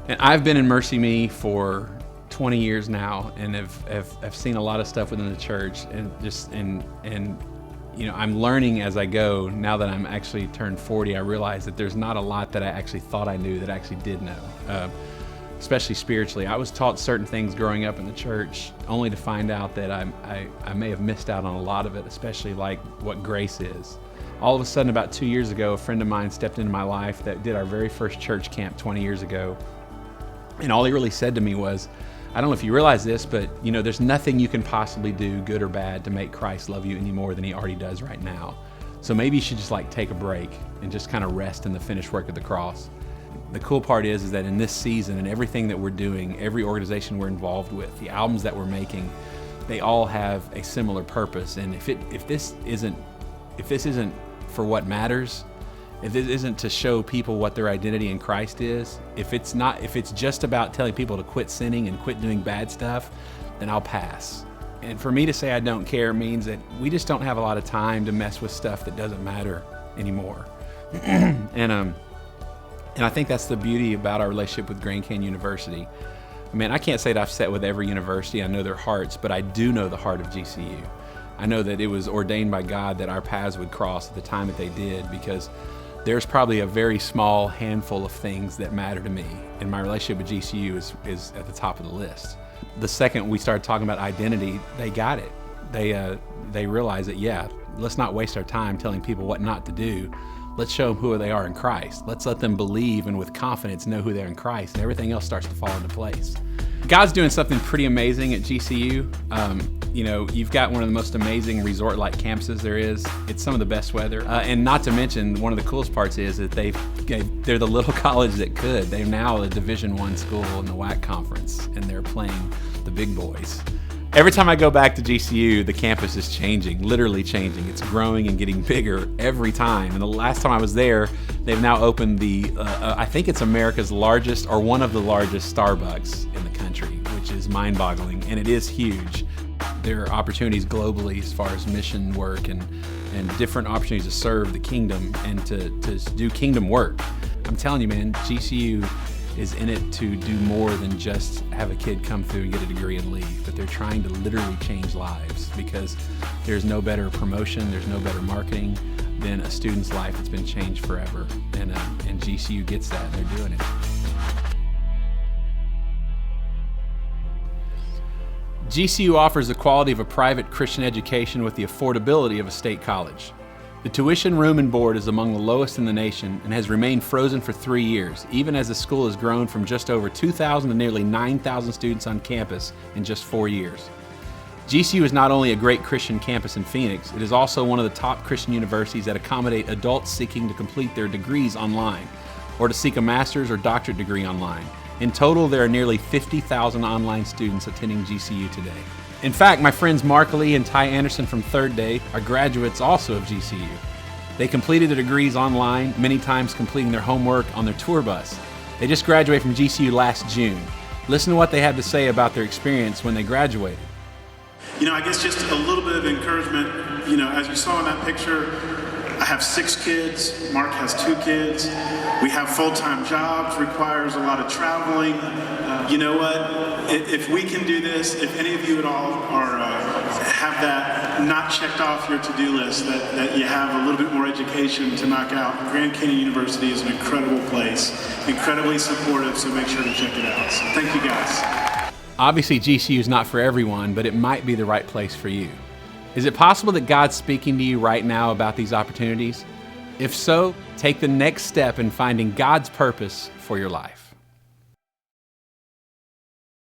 And I've been in Mercy Me for 20 years now, and have seen a lot of stuff within the church, and I'm learning as I go. Now that I'm actually turned 40, I realize that there's not a lot that I actually thought I knew that I actually did know, especially spiritually. I was taught certain things growing up in the church, only to find out that I may have missed out on a lot of it, especially like what grace is. All of a sudden, about 2 years ago, a friend of mine stepped into my life that did our very first church camp 20 years ago. And all he really said to me was, I don't know if you realize this, but there's nothing you can possibly do, good or bad, to make Christ love you any more than he already does right now. So maybe you should just take a break and just kind of rest in the finished work of the cross. The cool part is that in this season and everything that we're doing, every organization we're involved with, the albums that we're making, they all have a similar purpose. And if this isn't for what matters, if it isn't to show people what their identity in Christ is, if it's just about telling people to quit sinning and quit doing bad stuff, then I'll pass. And for me to say I don't care means that we just don't have a lot of time to mess with stuff that doesn't matter anymore. And I think that's the beauty about our relationship with Grand Canyon University. I mean, I can't say that I've sat with every university, I know their hearts, but I do know the heart of GCU. I know that it was ordained by God that our paths would cross at the time that they did, because there's probably a very small handful of things that matter to me, and my relationship with GCU is at the top of the list. The second we started talking about identity, they got it. They realized that, let's not waste our time telling people what not to do. Let's show them who they are in Christ. Let's let them believe and with confidence know who they are in Christ, and everything else starts to fall into place. God's doing something pretty amazing at GCU. You've got one of the most amazing resort-like campuses there is. It's some of the best weather. And not to mention, one of the coolest parts is that they're the little college that could. They're now a Division I school in the WAC conference, and they're playing the big boys. Every time I go back to GCU, the campus is changing, literally changing. It's growing and getting bigger every time. And the last time I was there, they've now opened I think it's America's largest, or one of the largest, Starbucks in the country, which is mind-boggling, and it is huge. There are opportunities globally as far as mission work and different opportunities to serve the kingdom and to do kingdom work. I'm telling you, man, GCU is in it to do more than just have a kid come through and get a degree and leave, but they're trying to literally change lives, because there's no better promotion, there's no better marketing than a student's life that's been changed forever. And GCU gets that, and they're doing it. GCU offers the quality of a private Christian education with the affordability of a state college. The tuition, room, and board is among the lowest in the nation and has remained frozen for 3 years, even as the school has grown from just over 2,000 to nearly 9,000 students on campus in just 4 years. GCU is not only a great Christian campus in Phoenix, it is also one of the top Christian universities that accommodate adults seeking to complete their degrees online, or to seek a master's or doctorate degree online. In total, there are nearly 50,000 online students attending GCU today. In fact, my friends Mark Lee and Ty Anderson from Third Day are graduates also of GCU. They completed their degrees online, many times completing their homework on their tour bus. They just graduated from GCU last June. Listen to what they had to say about their experience when they graduated. I guess just a little bit of encouragement. As you saw in that picture, I have 6 kids, Mark has 2 kids. We have full-time jobs, requires a lot of traveling. You know what? If we can do this, if any of you at all have that not checked off your to-do list, that you have a little bit more education to knock out, Grand Canyon University is an incredible place, incredibly supportive, so make sure to check it out. So thank you guys. Obviously, GCU is not for everyone, but it might be the right place for you. Is it possible that God's speaking to you right now about these opportunities? If so, take the next step in finding God's purpose for your life.